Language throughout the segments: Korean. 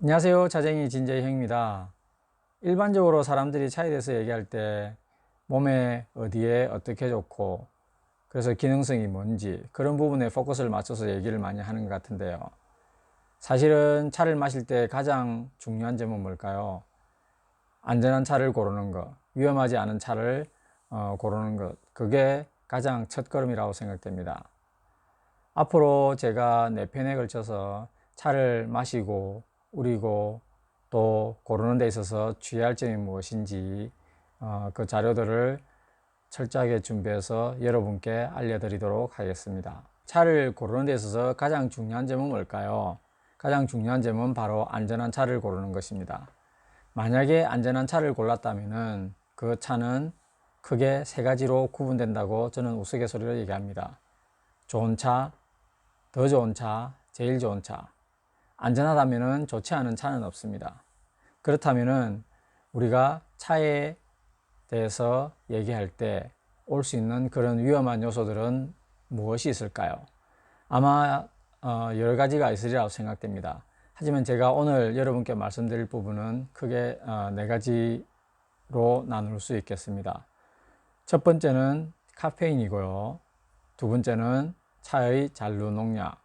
안녕하세요. 자쟁이 진재형입니다. 일반적으로 사람들이 차에 대해서 얘기할 때 몸에 어디에 어떻게 좋고 그래서 기능성이 뭔지 그런 부분에 포커스를 맞춰서 얘기를 많이 하는 것 같은데요. 사실은 차를 마실 때 가장 중요한 점은 뭘까요? 안전한 차를 고르는 것, 위험하지 않은 차를 고르는 것, 그게 가장 첫걸음이라고 생각됩니다. 앞으로 제가 4편에 걸쳐서 차를 마시고 우리고 또 고르는 데 있어서 주의할 점이 무엇인지 그 자료들을 철저하게 준비해서 여러분께 알려드리도록 하겠습니다. 차를 고르는 데 있어서 가장 중요한 점은 뭘까요? 가장 중요한 점은 바로 안전한 차를 고르는 것입니다. 만약에 안전한 차를 골랐다면 그 차는 크게 3가지로 구분된다고 저는 우스갯소리로 얘기합니다. 좋은 차, 더 좋은 차, 제일 좋은 차. 안전하다면 좋지 않은 차는 없습니다. 그렇다면 우리가 차에 대해서 얘기할 때 올 수 있는 그런 위험한 요소들은 무엇이 있을까요? 아마 여러 가지가 있으리라고 생각됩니다. 하지만 제가 오늘 여러분께 말씀드릴 부분은 크게 4가지로 나눌 수 있겠습니다. 첫 번째는 카페인이고요. 두 번째는 차의 잔류 농약,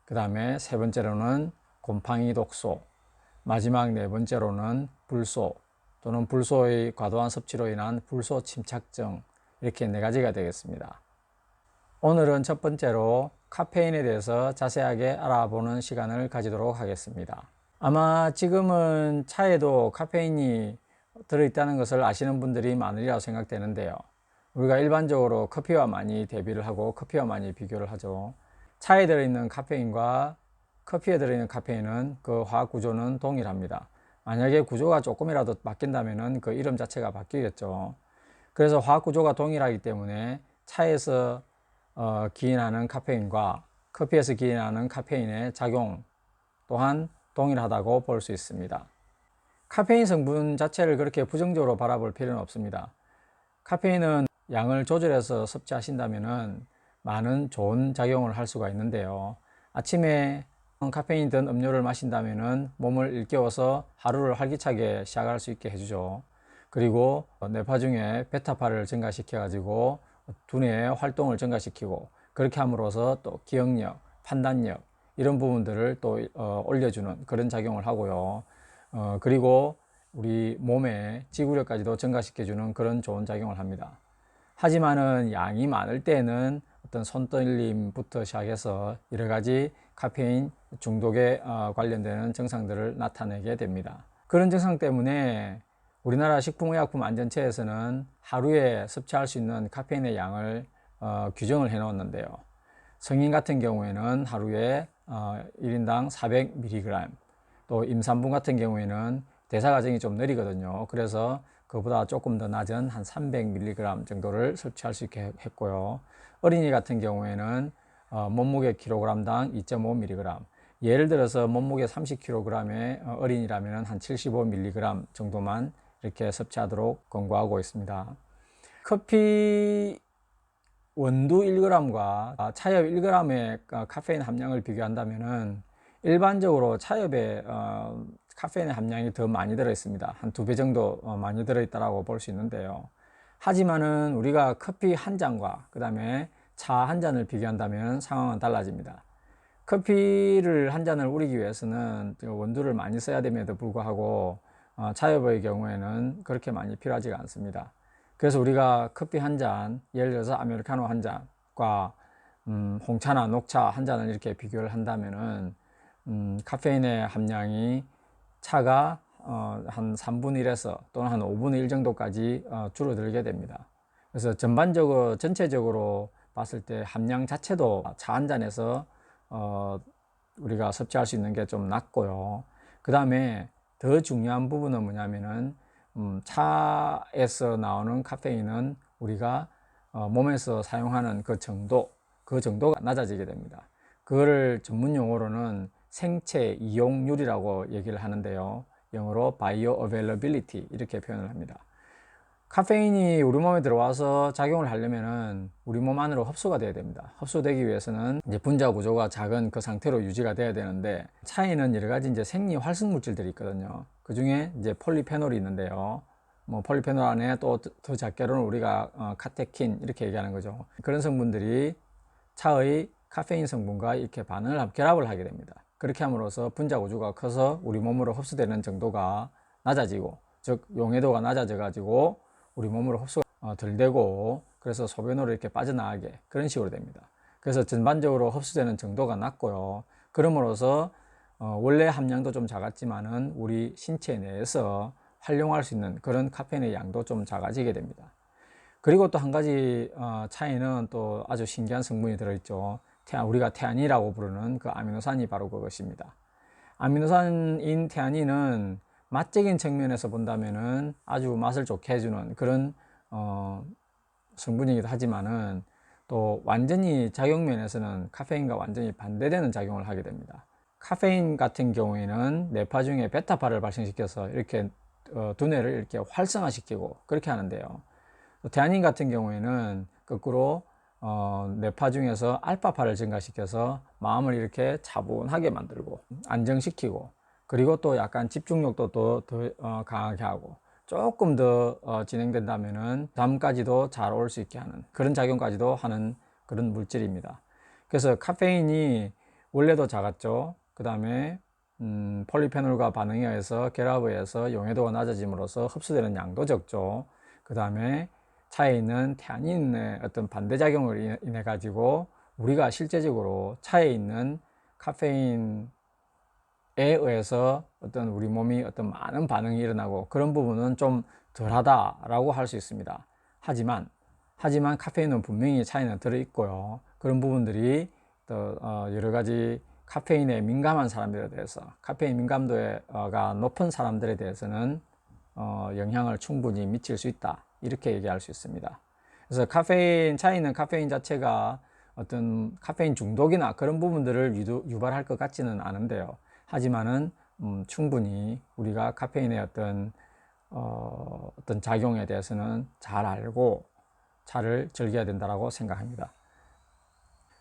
그 다음에 세 번째로는 곰팡이 독소, 마지막 4번째로는 불소 또는 불소의 과도한 섭취로 인한 불소 침착증, 이렇게 4가지가 되겠습니다. 오늘은 첫 번째로 카페인에 대해서 자세하게 알아보는 시간을 가지도록 하겠습니다. 아마 지금은 차에도 카페인이 들어있다는 것을 아시는 분들이 많으리라고 생각되는데요. 우리가 일반적으로 커피와 많이 대비를 하고 커피와 많이 비교를 하죠. 차에 들어있는 카페인과 커피에 들어있는 카페인은 그 화학 구조는 동일합니다. 만약에 구조가 조금이라도 바뀐다면 그 이름 자체가 바뀌겠죠. 그래서 화학 구조가 동일하기 때문에 차에서 기인하는 카페인과 커피에서 기인하는 카페인의 작용 또한 동일하다고 볼 수 있습니다. 카페인 성분 자체를 그렇게 부정적으로 바라볼 필요는 없습니다. 카페인은 양을 조절해서 섭취하신다면 많은 좋은 작용을 할 수가 있는데요. 아침에 카페인 든 음료를 마신다면 몸을 일깨워서 하루를 활기차게 시작할 수 있게 해주죠. 그리고 뇌파 중에 베타파를 증가시켜 가지고 두뇌의 활동을 증가시키고 그렇게 함으로써 또 기억력, 판단력 이런 부분들을 또 올려주는 그런 작용을 하고요. 그리고 우리 몸의 지구력까지도 증가시켜주는 그런 좋은 작용을 합니다. 하지만은 양이 많을 때는 어떤 손떨림부터 시작해서 여러 가지 카페인 중독에 관련되는 증상들을 나타내게 됩니다. 그런 증상 때문에 우리나라 식품의약품안전처에서는 하루에 섭취할 수 있는 카페인의 양을 규정을 해 놓았는데요. 성인 같은 경우에는 하루에 1인당 400mg, 또 임산부 같은 경우에는 대사 과정이 좀 느리거든요. 그래서 그보다 조금 더 낮은 한 300mg 정도를 섭취할 수 있게 했고요. 어린이 같은 경우에는 몸무게 킬로그램당 2.5mg, 예를 들어서 몸무게 30kg의 어린이라면 한 75mg 정도만 이렇게 섭취하도록 권고하고 있습니다. 커피 원두 1g과 차엽 1g의 카페인 함량을 비교한다면 일반적으로 차엽에 카페인의 함량이 더 많이 들어 있습니다. 한 2배 정도 많이 들어 있다고 볼 수 있는데요. 하지만은 우리가 커피 한 잔과 그 다음에 차 한 잔을 비교한다면 상황은 달라집니다. 커피를 한 잔을 우리기 위해서는 원두를 많이 써야 됨에도 불구하고 차엽의 경우에는 그렇게 많이 필요하지가 않습니다. 그래서 우리가 커피 한 잔, 예를 들어서 아메리카노 한 잔과 홍차나 녹차 한 잔을 이렇게 비교를 한다면은 카페인의 함량이 차가 한 3분의 1에서 또는 한 5분의 1 정도까지 줄어들게 됩니다. 그래서 전체적으로 봤을 때 함량 자체도 차 한 잔에서 우리가 섭취할 수 있는 게 좀 낮고요. 그 다음에 더 중요한 부분은 뭐냐면은 차에서 나오는 카페인은 우리가 몸에서 사용하는 그 정도가 낮아지게 됩니다. 그거를 전문 용어로는 생체 이용률이라고 얘기를 하는데요. 영어로 bioavailability 이렇게 표현을 합니다. 카페인이 우리 몸에 들어와서 작용을 하려면은 우리 몸 안으로 흡수가 돼야 됩니다. 흡수되기 위해서는 이제 분자 구조가 작은 그 상태로 유지가 돼야 되는데, 차에는 여러 가지 이제 생리 활성 물질들이 있거든요. 그 중에 이제 폴리페놀이 있는데요. 뭐 폴리페놀 안에 또 더 작게로는 우리가 카테킨 이렇게 얘기하는 거죠. 그런 성분들이 차의 카페인 성분과 이렇게 결합을 하게 됩니다. 그렇게 함으로써 분자 구조가 커서 우리 몸으로 흡수되는 정도가 낮아지고, 즉 용해도가 낮아져 가지고 우리 몸으로 흡수가 덜 되고, 그래서 소변으로 이렇게 빠져나가게 그런 식으로 됩니다. 그래서 전반적으로 흡수되는 정도가 낮고요. 그럼으로써 원래 함량도 좀 작았지만은 우리 신체 내에서 활용할 수 있는 그런 카페인의 양도 좀 작아지게 됩니다. 그리고 또 한 가지 차이는 또 아주 신기한 성분이 들어있죠. 우리가 태아닌이라고 부르는 그 아미노산이 바로 그것입니다. 아미노산인 태아닌은 맛적인 측면에서 본다면은 아주 맛을 좋게 해주는 그런 성분이기도 하지만은, 또 완전히 작용면에서는 카페인과 완전히 반대되는 작용을 하게 됩니다. 카페인 같은 경우에는 뇌파 중에 베타파를 발생시켜서 이렇게 두뇌를 이렇게 활성화시키고 그렇게 하는데요. 태아닌 같은 경우에는 거꾸로 뇌파 중에서 알파파를 증가시켜서 마음을 이렇게 차분하게 만들고 안정시키고, 그리고 또 약간 집중력도 더 강하게 하고, 조금 더 진행된다면은 잠까지도 잘 올 수 있게 하는 그런 작용까지도 하는 그런 물질입니다. 그래서 카페인이 원래도 작았죠. 그 다음에 폴리페놀과 반응에 의해서 결합에 의해서 용해도가 낮아짐으로써 흡수되는 양도 적죠. 그 다음에 차에 있는 태아닌의 어떤 반대작용을 인해 가지고 우리가 실제적으로 차에 있는 카페인에 의해서 어떤 우리 몸이 어떤 많은 반응이 일어나고 그런 부분은 좀 덜하다라고 할 수 있습니다. 하지만 카페인은 분명히 차에는 들어있고요. 그런 부분들이 또 여러 가지 카페인에 민감한 사람들에 대해서, 카페인 민감도가 높은 사람들에 대해서는 영향을 충분히 미칠 수 있다, 이렇게 얘기할 수 있습니다. 그래서 차에 있는 카페인 자체가 어떤 카페인 중독이나 그런 부분들을 유발할 것 같지는 않은데요. 하지만은 충분히 우리가 카페인의 어떤 작용에 대해서는 잘 알고 차를 즐겨야 된다고 생각합니다.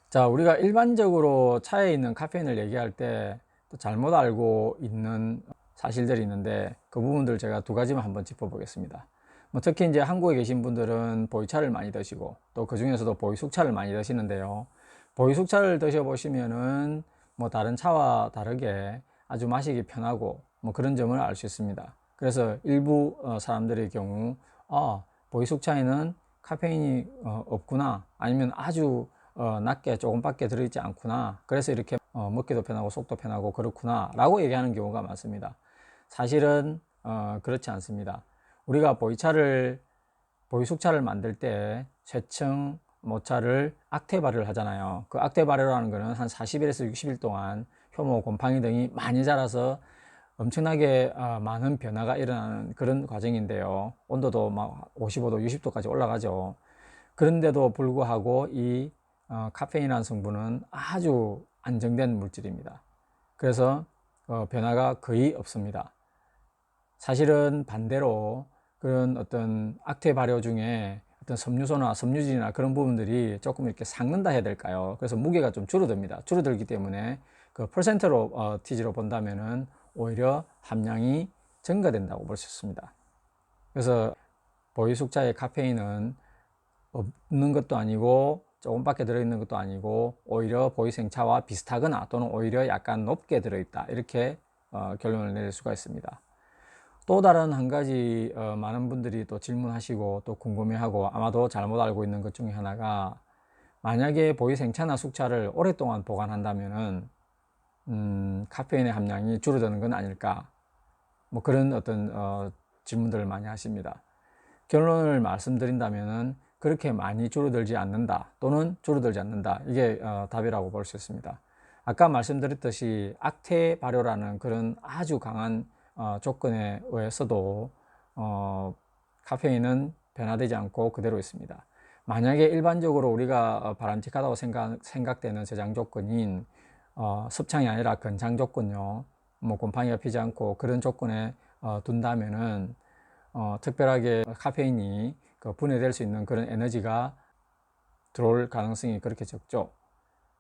자, 우리가 일반적으로 차에 있는 카페인을 얘기할 때 또 잘못 알고 있는 사실들이 있는데, 그 부분들 제가 두 가지만 한번 짚어보겠습니다. 특히 이제 한국에 계신 분들은 보이차를 많이 드시고, 또 그 중에서도 보이숙차를 많이 드시는데요. 보이숙차를 드셔보시면은 다른 차와 다르게 아주 마시기 편하고 그런 점을 알 수 있습니다. 그래서 일부 사람들의 경우 보이숙차에는 카페인이 없구나, 아니면 아주 낮게 조금밖에 들어있지 않구나, 그래서 이렇게 먹기도 편하고 속도 편하고 그렇구나 라고 얘기하는 경우가 많습니다. 사실은 그렇지 않습니다. 우리가 보이숙차를 만들 때 쇠청 모차를 액태 발효를 하잖아요. 그 액태 발효라는 것은 한 40일에서 60일 동안 효모, 곰팡이 등이 많이 자라서 엄청나게 많은 변화가 일어나는 그런 과정인데요. 온도도 막 55도, 60도까지 올라가죠. 그런데도 불구하고 이 카페인이라는 성분은 아주 안정된 물질입니다. 그래서 변화가 거의 없습니다. 사실은 반대로 그런 어떤 액체 발효 중에 어떤 섬유소나 섬유질이나 그런 부분들이 조금 이렇게 삭는다 해야 될까요? 그래서 무게가 좀 줄어듭니다. 줄어들기 때문에 그 퍼센트로 TG로 본다면은 오히려 함량이 증가된다고 볼 수 있습니다. 그래서 보이숙차의 카페인은 없는 것도 아니고 조금밖에 들어있는 것도 아니고 오히려 보이생차와 비슷하거나 또는 오히려 약간 높게 들어있다, 이렇게 결론을 내릴 수가 있습니다. 또 다른 한 가지 많은 분들이 또 질문하시고 또 궁금해하고 아마도 잘못 알고 있는 것 중에 하나가, 만약에 보이생차나 숙차를 오랫동안 보관한다면은 카페인의 함량이 줄어드는 건 아닐까, 그런 어떤 질문들을 많이 하십니다. 결론을 말씀드린다면은 그렇게 많이 줄어들지 않는다 또는 줄어들지 않는다, 이게 답이라고 볼 수 있습니다. 아까 말씀드렸듯이 액태 발효라는 그런 아주 강한 조건에 의해서도 카페인은 변화되지 않고 그대로 있습니다. 만약에 일반적으로 우리가 바람직하다고 생각되는 저장 조건인 습창이 아니라 건장 조건요, 곰팡이가 피지 않고 그런 조건에 둔다면은 특별하게 카페인이 분해될 수 있는 그런 에너지가 들어올 가능성이 그렇게 적죠.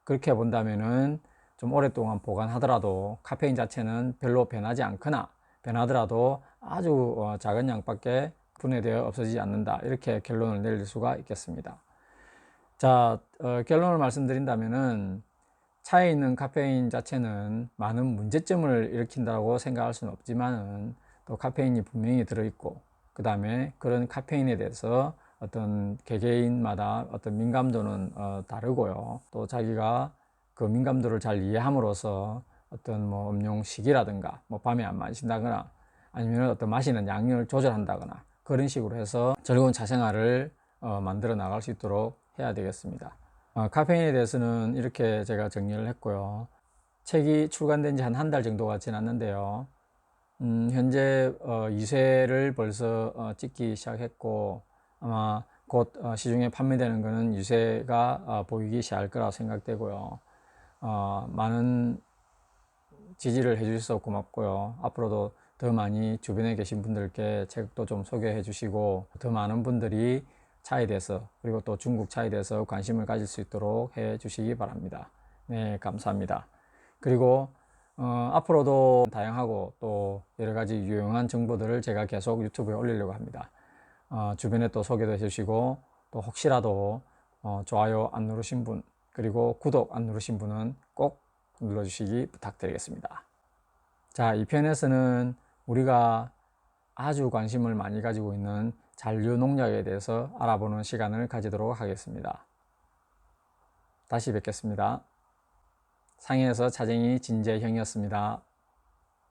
그렇게 본다면은 좀 오랫동안 보관하더라도 카페인 자체는 별로 변하지 않거나 변하더라도 아주 작은 양밖에 분해되어 없어지지 않는다, 이렇게 결론을 내릴 수가 있겠습니다. 자, 결론을 말씀드린다면은 차에 있는 카페인 자체는 많은 문제점을 일으킨다고 생각할 수는 없지만은 또 카페인이 분명히 들어있고, 그 다음에 그런 카페인에 대해서 어떤 개개인마다 어떤 민감도는 다르고요. 또 자기가 그 민감도를 잘 이해함으로써 어떤 뭐 음용 시기라든가 뭐 밤에 안 마신다거나 아니면 어떤 마시는 양을 조절한다거나 그런 식으로 해서 즐거운 차생활을 만들어 나갈 수 있도록 해야 되겠습니다. 카페인에 대해서는 이렇게 제가 정리를 했고요. 책이 출간된 지 한 달 정도가 지났는데요. 현재 2쇄를 벌써 찍기 시작했고, 아마 곧 시중에 판매되는 것은 유세가 보이기 시작할 거라고 생각되고요. 많은 지지를 해주셔서 고맙고요. 앞으로도 더 많이 주변에 계신 분들께 책도 좀 소개해 주시고, 더 많은 분들이 차에 대해서, 그리고 또 중국 차에 대해서 관심을 가질 수 있도록 해 주시기 바랍니다. 네, 감사합니다. 그리고 앞으로도 다양하고 또 여러 가지 유용한 정보들을 제가 계속 유튜브에 올리려고 합니다. 주변에 또 소개도 해주시고, 또 혹시라도 좋아요 안 누르신 분, 그리고 구독 안 누르신 분은 꼭 눌러주시기 부탁드리겠습니다. 자, 이 편에서는 우리가 아주 관심을 많이 가지고 있는 잔류 농약에 대해서 알아보는 시간을 가지도록 하겠습니다. 다시 뵙겠습니다. 상해에서 차쟁이 진재형이었습니다.